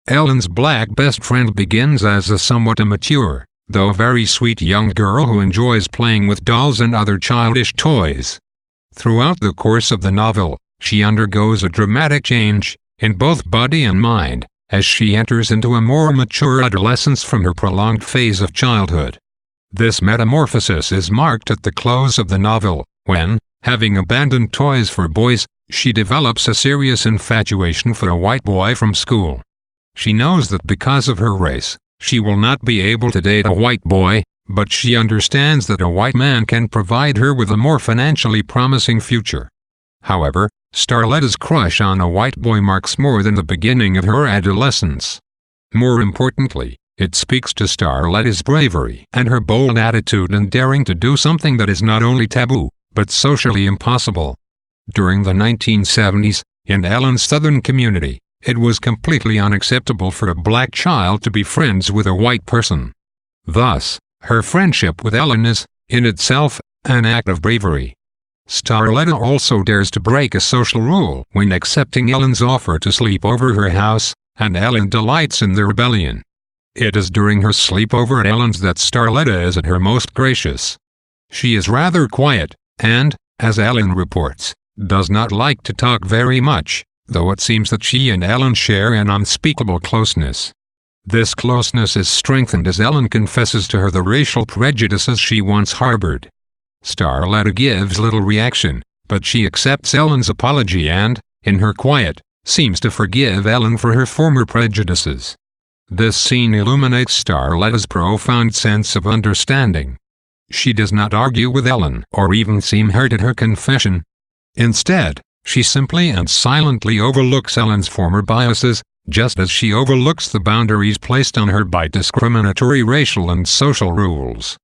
Ellen's black best friend begins as a somewhat immature, though very sweet young girl who enjoys playing with dolls and other childish toys. Throughout the course of the novel, she undergoes a dramatic change, in both body and mind, as she enters into a more mature adolescence from her prolonged phase of childhood. This metamorphosis is marked at the close of the novel, when, having abandoned toys for boys, she develops a serious infatuation for a white boy from school. She knows that because of her race, she will not be able to date a white boy, but she understands that a white man can provide her with a more financially promising future. However, Starletta's crush on a white boy marks more than the beginning of her adolescence. More importantly, it speaks to Starletta's bravery and her bold attitude in daring to do something that is not only taboo, but socially impossible. During the 1970s, in Ellen's southern community, it was completely unacceptable for a black child to be friends with a white person. Thus, her friendship with Ellen is, in itself, an act of bravery. Starletta also dares to break a social rule when accepting Ellen's offer to sleep over her house, and Ellen delights in the rebellion. It is during her sleepover at Ellen's that Starletta is at her most gracious. She is rather quiet, and, as Ellen reports, does not like to talk very much, though it seems that she and Ellen share an unspeakable closeness. This closeness is strengthened as Ellen confesses to her the racial prejudices she once harbored. Starletta gives little reaction, but she accepts Ellen's apology and, in her quiet, seems to forgive Ellen for her former prejudices. This scene illuminates Starletta's profound sense of understanding. She does not argue with Ellen or even seem hurt at her confession. Instead, she simply and silently overlooks Ellen's former biases, just as she overlooks the boundaries placed on her by discriminatory racial and social rules.